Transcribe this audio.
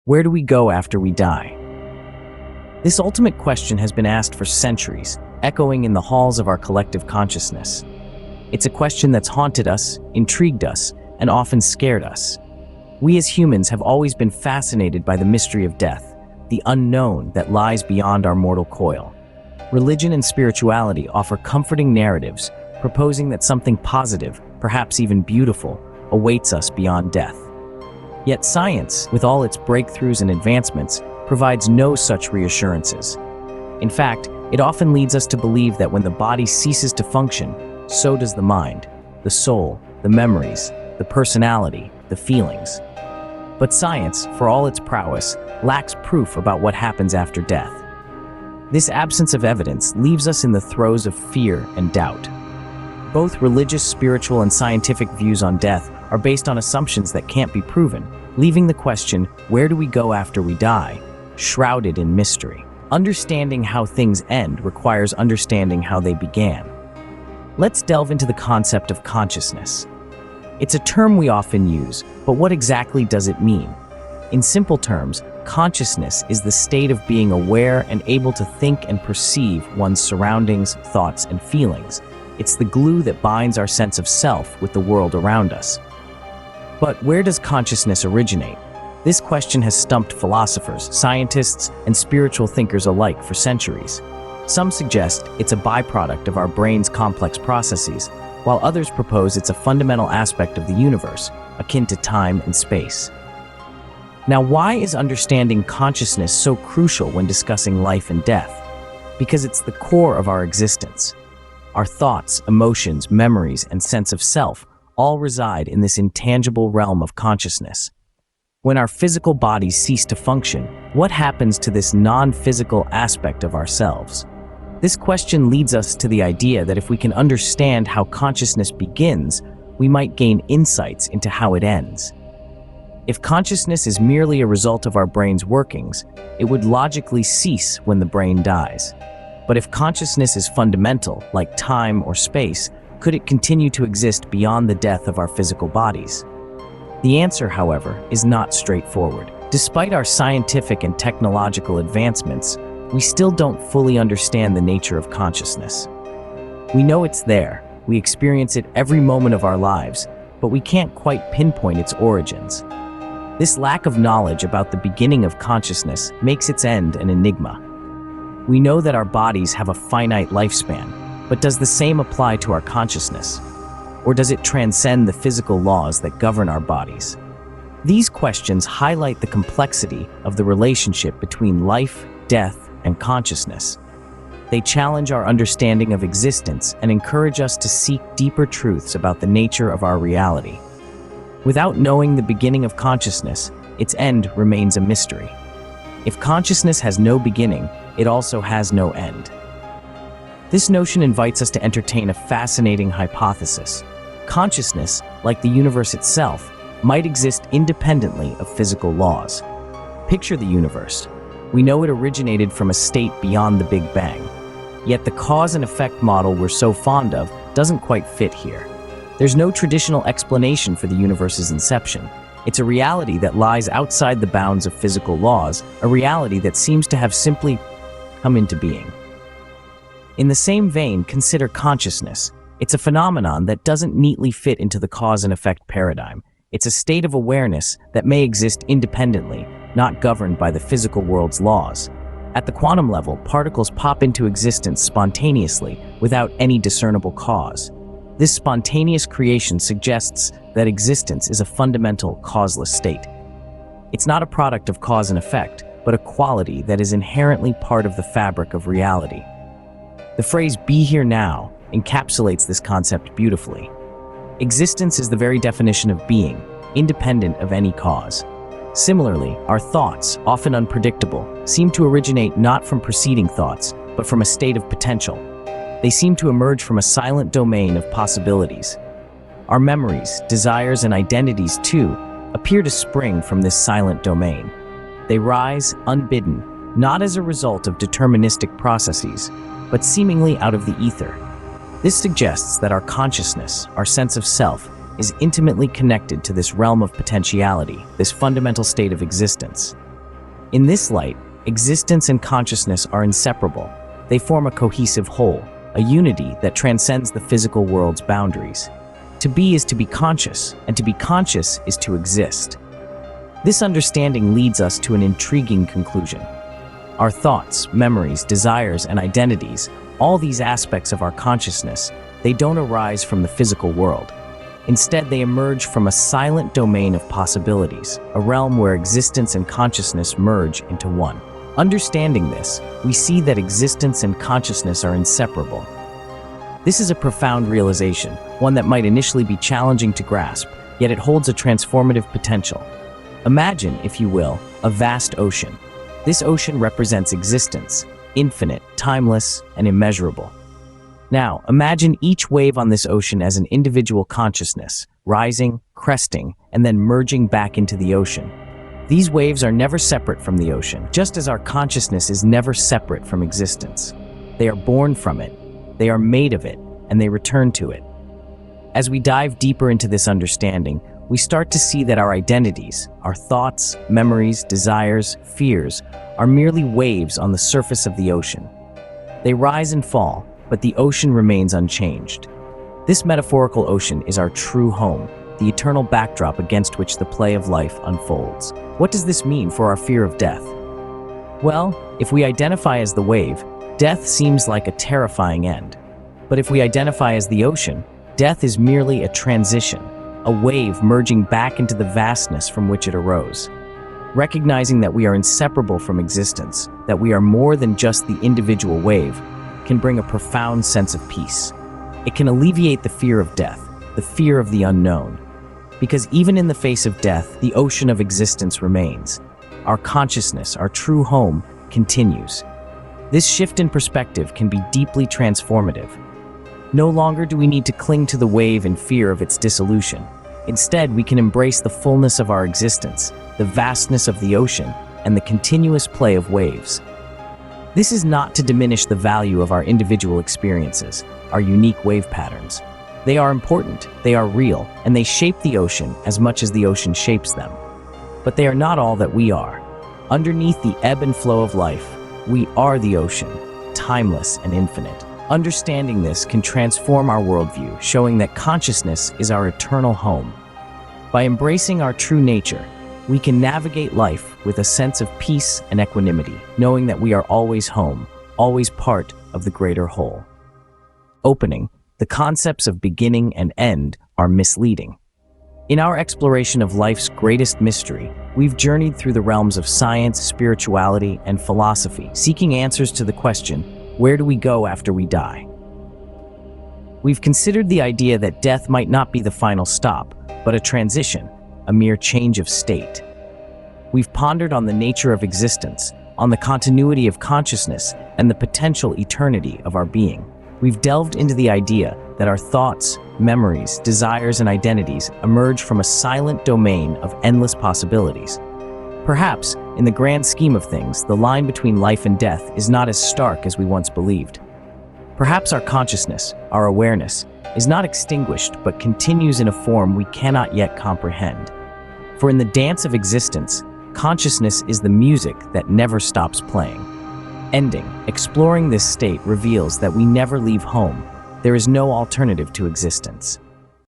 Where do we go after we die? This ultimate question has been asked for centuries, echoing in the halls of our collective consciousness. It's a question that's haunted us, intrigued us, and often scared us. We as humans have always been fascinated by the mystery of death, the unknown that lies beyond our mortal coil. Religion and spirituality offer comforting narratives, proposing that something positive, perhaps even beautiful, awaits us beyond death. Yet science, with all its breakthroughs and advancements, provides no such reassurances. In fact, it often leads us to believe that when the body ceases to function, so does the mind, the soul, the memories, the personality, the feelings. But science, for all its prowess, lacks proof about what happens after death. This absence of evidence leaves us in the throes of fear and doubt. Both religious, spiritual, and scientific views on death are based on assumptions that can't be proven, leaving the question, where do we go after we die, shrouded in mystery. Understanding how things end requires understanding how they began. Let's delve into the concept of consciousness. It's a term we often use, but what exactly does it mean? In simple terms, consciousness is the state of being aware and able to think and perceive one's surroundings, thoughts, and feelings. It's the glue that binds our sense of self with the world around us. But where does consciousness originate? This question has stumped philosophers, scientists, and spiritual thinkers alike for centuries. Some suggest it's a byproduct of our brain's complex processes, while others propose it's a fundamental aspect of the universe, akin to time and space. Now, why is understanding consciousness so crucial when discussing life and death? Because it's the core of our existence. Our thoughts, emotions, memories, and sense of self all reside in this intangible realm of consciousness. When our physical bodies cease to function, what happens to this non-physical aspect of ourselves? This question leads us to the idea that if we can understand how consciousness begins, we might gain insights into how it ends. If consciousness is merely a result of our brain's workings, it would logically cease when the brain dies. But if consciousness is fundamental, like time or space, could it continue to exist beyond the death of our physical bodies? The answer, however, is not straightforward. Despite our scientific and technological advancements, we still don't fully understand the nature of consciousness. We know it's there, we experience it every moment of our lives, but we can't quite pinpoint its origins. This lack of knowledge about the beginning of consciousness makes its end an enigma. We know that our bodies have a finite lifespan, but does the same apply to our consciousness? Or does it transcend the physical laws that govern our bodies? These questions highlight the complexity of the relationship between life, death, and consciousness. They challenge our understanding of existence and encourage us to seek deeper truths about the nature of our reality. Without knowing the beginning of consciousness, its end remains a mystery. If consciousness has no beginning, it also has no end. This notion invites us to entertain a fascinating hypothesis. Consciousness, like the universe itself, might exist independently of physical laws. Picture the universe. We know it originated from a state beyond the Big Bang. Yet the cause and effect model we're so fond of doesn't quite fit here. There's no traditional explanation for the universe's inception. It's a reality that lies outside the bounds of physical laws, a reality that seems to have simply come into being. In the same vein, consider consciousness. It's a phenomenon that doesn't neatly fit into the cause and effect paradigm. It's a state of awareness that may exist independently, not governed by the physical world's laws. At the quantum level, particles pop into existence spontaneously, without any discernible cause. This spontaneous creation suggests that existence is a fundamental, causeless state. It's not a product of cause and effect, but a quality that is inherently part of the fabric of reality. The phrase "be here now" encapsulates this concept beautifully. Existence is the very definition of being, independent of any cause. Similarly, our thoughts, often unpredictable, seem to originate not from preceding thoughts, but from a state of potential. They seem to emerge from a silent domain of possibilities. Our memories, desires, and identities, too, appear to spring from this silent domain. They rise, unbidden, not as a result of deterministic processes, but seemingly out of the ether. This suggests that our consciousness, our sense of self, is intimately connected to this realm of potentiality, this fundamental state of existence. In this light, existence and consciousness are inseparable. They form a cohesive whole, a unity that transcends the physical world's boundaries. To be is to be conscious, and to be conscious is to exist. This understanding leads us to an intriguing conclusion. Our thoughts, memories, desires, and identities, all these aspects of our consciousness, they don't arise from the physical world. Instead, they emerge from a silent domain of possibilities, a realm where existence and consciousness merge into one. Understanding this, we see that existence and consciousness are inseparable. This is a profound realization, one that might initially be challenging to grasp, yet it holds a transformative potential. Imagine, if you will, a vast ocean. This ocean represents existence, infinite, timeless, and immeasurable. Now, imagine each wave on this ocean as an individual consciousness, rising, cresting, and then merging back into the ocean. These waves are never separate from the ocean, just as our consciousness is never separate from existence. They are born from it, they are made of it, and they return to it. As we dive deeper into this understanding, we start to see that our identities, our thoughts, memories, desires, fears, are merely waves on the surface of the ocean. They rise and fall, but the ocean remains unchanged. This metaphorical ocean is our true home, the eternal backdrop against which the play of life unfolds. What does this mean for our fear of death? Well, if we identify as the wave, death seems like a terrifying end. But if we identify as the ocean, death is merely a transition, a wave merging back into the vastness from which it arose. Recognizing that we are inseparable from existence, that we are more than just the individual wave, can bring a profound sense of peace. It can alleviate the fear of death, the fear of the unknown. Because even in the face of death, the ocean of existence remains. Our consciousness, our true home, continues. This shift in perspective can be deeply transformative. No longer do we need to cling to the wave in fear of its dissolution. Instead, we can embrace the fullness of our existence, the vastness of the ocean, and the continuous play of waves. This is not to diminish the value of our individual experiences, our unique wave patterns. They are important, they are real, and they shape the ocean as much as the ocean shapes them. But they are not all that we are. Underneath the ebb and flow of life, we are the ocean, timeless and infinite. Understanding this can transform our worldview, showing that consciousness is our eternal home. By embracing our true nature, we can navigate life with a sense of peace and equanimity, knowing that we are always home, always part of the greater whole. Opening, the concepts of beginning and end are misleading. In our exploration of life's greatest mystery, we've journeyed through the realms of science, spirituality, and philosophy, seeking answers to the question, where do we go after we die? We've considered the idea that death might not be the final stop, but a transition, a mere change of state. We've pondered on the nature of existence, on the continuity of consciousness, and the potential eternity of our being. We've delved into the idea that our thoughts, memories, desires, and identities emerge from a silent domain of endless possibilities. Perhaps, in the grand scheme of things, the line between life and death is not as stark as we once believed. Perhaps our consciousness, our awareness, is not extinguished but continues in a form we cannot yet comprehend. For in the dance of existence, consciousness is the music that never stops playing. Ending, exploring this state reveals that we never leave home. There is no alternative to existence.